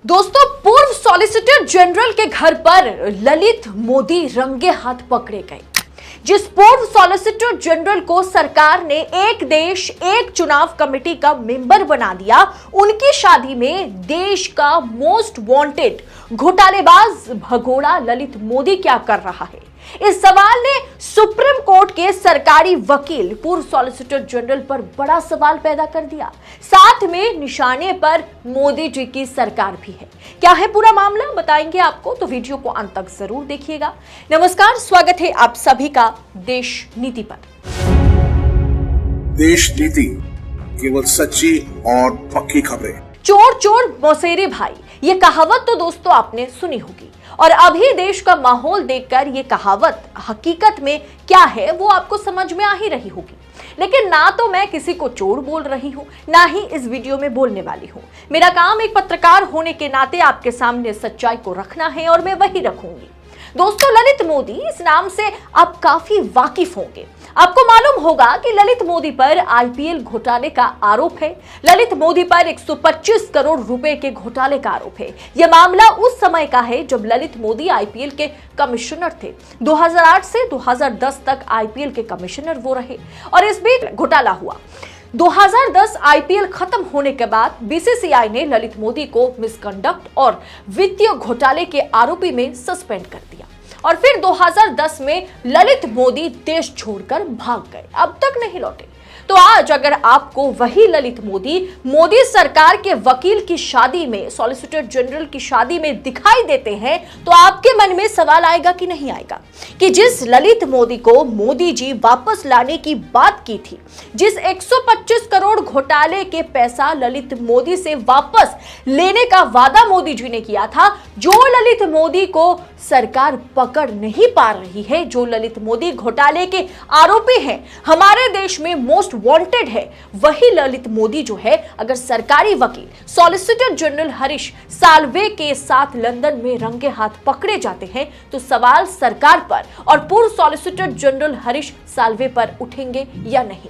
दोस्तों, पूर्व solicitor general के घर पर ललित मोदी रंगे हाथ पकड़े गए। जिस पूर्व सॉलिसिटर जनरल को सरकार ने एक देश एक चुनाव कमेटी का मेंबर बना दिया, उनकी शादी में देश का मोस्ट वांटेड घोटालेबाज भगोड़ा ललित मोदी क्या कर रहा है? इस सवाल ने सुप्रीम कोर्ट के सरकारी वकील पूर्व सॉलिसिटर जनरल पर बड़ा सवाल पैदा कर दिया। साथ में निशाने पर मोदी जी की सरकार भी है। क्या है पूरा मामला, बताएंगे आपको, तो वीडियो को अंत तक जरूर देखिएगा। नमस्कार, स्वागत है आप सभी का देश नीति पर। देश नीति, केवल सच्ची और पक्की खबरें। चोर चोर मौसेरे भाई, ये कहावत तो दोस्तों आपने सुनी होगी, और अभी देश का माहौल देखकर ये कहावत हकीकत में क्या है वो आपको समझ में आ ही रही होगी। लेकिन ना तो मैं किसी को चोर बोल रही हूं, ना ही इस वीडियो में बोलने वाली हूं। मेरा काम एक पत्रकार होने के नाते आपके सामने सच्चाई को रखना है और मैं वही रखूंगी। दोस्तों, ललित मोदी, इस नाम से आप काफी वाकिफ होंगे। आपको मालूम होगा कि ललित मोदी पर आईपीएल घोटाले का आरोप है। ललित मोदी पर 125 करोड़ रुपए के घोटाले का आरोप है। यह मामला उस समय का है जब ललित मोदी आईपीएल के कमिश्नर थे। 2008 से 2010 तक आईपीएल के कमिश्नर वो रहे और इस बीच घोटाला हुआ। 2010 आईपीएल खत्म होने के बाद बीसीसीआई ने ललित मोदी को मिसकंडक्ट और वित्तीय घोटाले के आरोपी में सस्पेंड कर दिया और फिर 2010 में ललित मोदी देश छोड़कर भाग गए, अब तक नहीं लौटे। तो आज अगर आपको वही ललित मोदी सरकार के वकील की शादी में, सॉलिसिटर जनरल की शादी में दिखाई देते हैं, तो आपके मन में सवाल आएगा कि नहीं आएगा कि जिस ललित मोदी को मोदी जी वापस लाने की बात की थी, जिस 125 करोड़ घोटाले के पैसा ललित मोदी से वापस लेने का वादा मोदी जी ने किया था, जो ललित मोदी को सरकार पकड़ नहीं पा रही है, जो ललित मोदी घोटाले के आरोपी हैं, हमारे देश में मोस्ट वांटेड है, वही ललित मोदी जो है, अगर सरकारी वकील सॉलिसिटर जनरल हरीश साल्वे के साथ लंदन में रंगे हाथ पकड़े जाते हैं, तो सवाल सरकार पर और पूर्व सॉलिसिटर जनरल हरीश साल्वे पर उठेंगे या नहीं।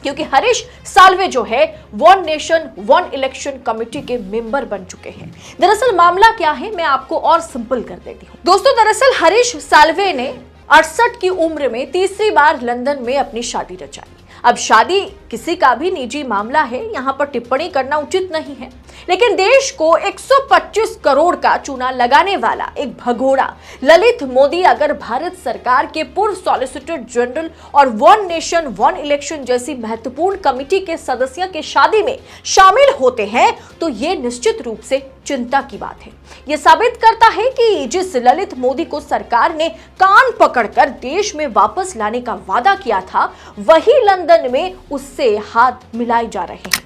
क्योंकि हरीश साल्वे जो है one nation one election committee के मेंबर बन चुके हैं। दरअसल मामला क्या है, मैं आपको और सिंपल कर देती हूँ। दोस्तों, दरअसल हरीश साल्वे ने 68 की उम्र में तीसरी बार लंदन में अपनी शादी रचाई। अब शादी किसी का भी निजी मामला है, यहाँ पर टिप्पणी करना उचित नहीं है, लेकिन देश को 125 करोड़ का चूना लगाने वाला एक भगोड़ा ललित मोदी अगर भारत सरकार के पूर्व सॉलिसिटर जनरल और वन नेशन वन इलेक्शन जैसी महत्वपूर्ण कमेटी के सदस्यों के शादी में शामिल होते हैं, तो ये निश्चित रूप से चिंता की बात है। यह साबित करता है कि जिस ललित मोदी को सरकार ने कान पकड़कर देश में वापस लाने का वादा किया था, वही लंदन में उससे हाथ मिलाए जा रहे हैं।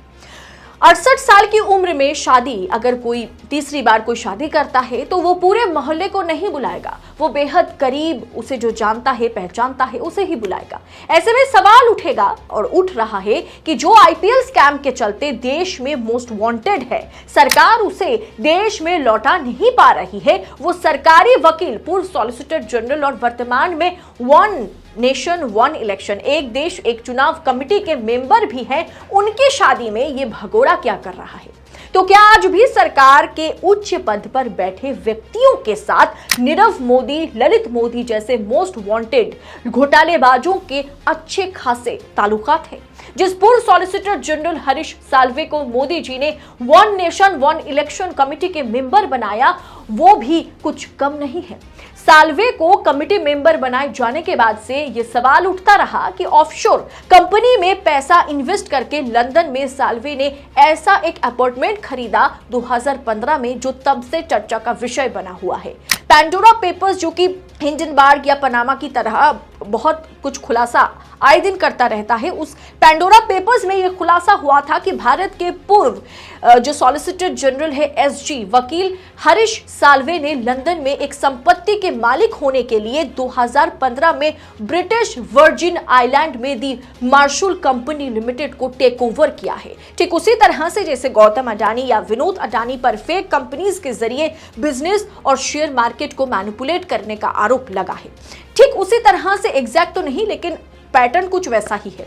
68 साल की उम्र में शादी, अगर कोई तीसरी बार कोई शादी करता है तो वो पूरे मोहल्ले को नहीं बुलाएगा, वो बेहद करीब उसे जो जानता है पहचानता है उसे ही बुलाएगा। ऐसे में सवाल उठेगा और उठ रहा है कि जो आईपीएल स्कैम के चलते देश में मोस्ट वांटेड है, सरकार उसे देश में लौटा नहीं पा रही है, वो सरकारी वकील पूर्व सॉलिसिटर जनरल और वर्तमान में वन नेशन वन इलेक्शन, एक देश एक चुनाव कमेटी के मेंबर भी हैं, उनकी शादी में ये भगोड़ा क्या कर रहा है? तो क्या आज भी सरकार के उच्च पद पर बैठे व्यक्तियों के साथ नीरव मोदी, ललित मोदी जैसे मोस्ट वांटेड घोटालेबाजों के अच्छे खासे ताल्लुकात हैं? जिस पूर्व सॉलिसिटर जनरल हरीश साल्वे को मोदी जी ने one nation one election committee के मेंबर बनाया, वो भी कुछ कम नहीं है। साल्वे को कमेटी मेंबर बनाए जाने के बाद से यह सवाल उठता रहा कि ऑफशोर कंपनी में पैसा इन्वेस्ट करके लंदन में साल्वे ने ऐसा एक अपार्टमेंट खरीदा 2015 में, जो तब से चर्चा का विषय बना हुआ है। पैंडोरा पेपर्स, जो कि हिंडनबर्ग या पनामा की तरह बहुत कुछ खुलासा आए दिन करता रहता है, उस पैंडोरा पेपर्स में यह खुलासा हुआ था कि भारत के पूर्व जो सॉलिसिटर जनरल है एसजी वकील हरीश साल्वे ने लंदन में एक संपत्ति के मालिक होने के लिए 2015 में ब्रिटिश वर्जिन आइलैंड में दी मार्शल कंपनी लिमिटेड को टेक ओवर किया है। ठीक उसी तरह से जैसे गौतम अडानी या विनोद अडानी पर फेक कंपनीज के जरिए बिजनेस और शेयर मार्केट को मैनिपुलेट करने का आरोप लगा है, ठीक उसी तरह से एग्जैक्ट तो नहीं, लेकिन पैटर्न कुछ वैसा ही है।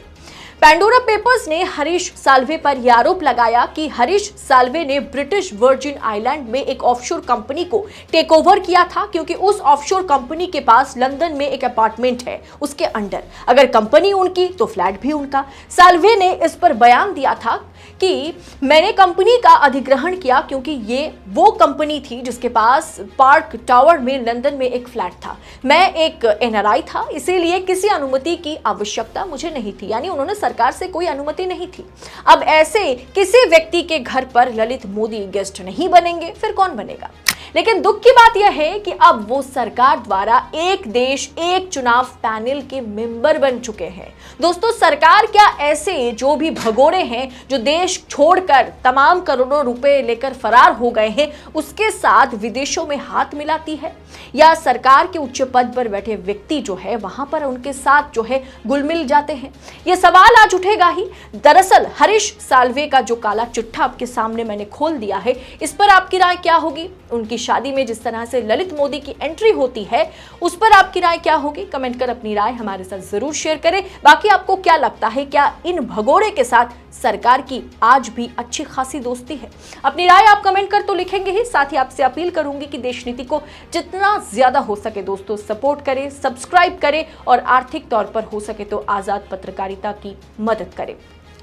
पैंडोरा पेपर्स ने हरीश साल्वे पर यह आरोप लगाया कि हरीश साल्वे ने ब्रिटिश वर्जिन आइलैंड में एक ऑफशोर कंपनी को टेक ओवर किया था, क्योंकि उस ऑफशोर कंपनी के पास लंदन में एक अपार्टमेंट है उसके अंडर। अगर कंपनी उनकी तो फ्लैट भी उनका। साल्वे ने इस पर बयान दिया था कि मैंने कंपनी का अधिग्रहण किया क्योंकि ये वो कंपनी थी जिसके पास पार्क टावर में लंदन में एक फ्लैट था। मैं एक एनआरआई था, इसीलिए किसी अनुमति की आवश्यकता मुझे नहीं थी। यानी उन्होंने सरकार से कोई अनुमति नहीं थी। अब ऐसे किसी व्यक्ति के घर पर ललित मोदी गेस्ट नहीं बनेंगे, फिर कौन बनेगा? लेकिन दुख की बात यह है कि अब वो सरकार द्वारा एक देश एक चुनाव पैनल के मेंबर बन चुके हैं। दोस्तों, सरकार क्या ऐसे जो भी भगोड़े हैं जो देश छोड़कर तमाम करोड़ों रुपए लेकर फरार हो गए हैं उसके साथ विदेशों में हाथ मिलाती है, या सरकार के उच्च पद पर बैठे व्यक्ति जो है वहां पर उनके साथ जो है घुल मिल जाते हैं? यह सवाल आज उठेगा ही। दरअसल हरीश साल्वे का जो काला चिट्ठा आपके सामने मैंने खोल दिया है, इस पर आपकी राय क्या होगी? उनकी शादी में जिस तरह से ललित मोदी की एंट्री होती है उस पर आपकी राय क्या होगी? कमेंट कर अपनी राय हमारे साथ जरूर शेयर करें। बाकी आपको क्या लगता है, क्या इन भगोड़े के साथ सरकार की आज भी अच्छी खासी दोस्ती है? अपनी राय आप कमेंट कर तो लिखेंगे ही, साथ ही आपसे अपील करूंगी कि देश नीति को जितना ज्यादा हो सके दोस्तों सपोर्ट करें, सब्सक्राइब करें और आर्थिक तौर पर हो सके तो आजाद पत्रकारिता की मदद करें।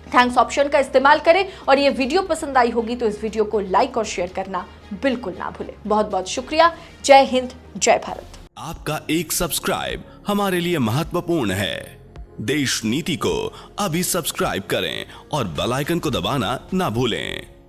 थैंक्स ऑप्शन का इस्तेमाल करें और ये वीडियो पसंद आई होगी तो इस वीडियो को लाइक और शेयर करना बिल्कुल ना भूलें। बहुत बहुत शुक्रिया। जय हिंद, जय भारत। आपका एक सब्सक्राइब हमारे लिए महत्वपूर्ण है। देश नीति को अभी सब्सक्राइब करें और बेल आइकन को दबाना ना भूलें।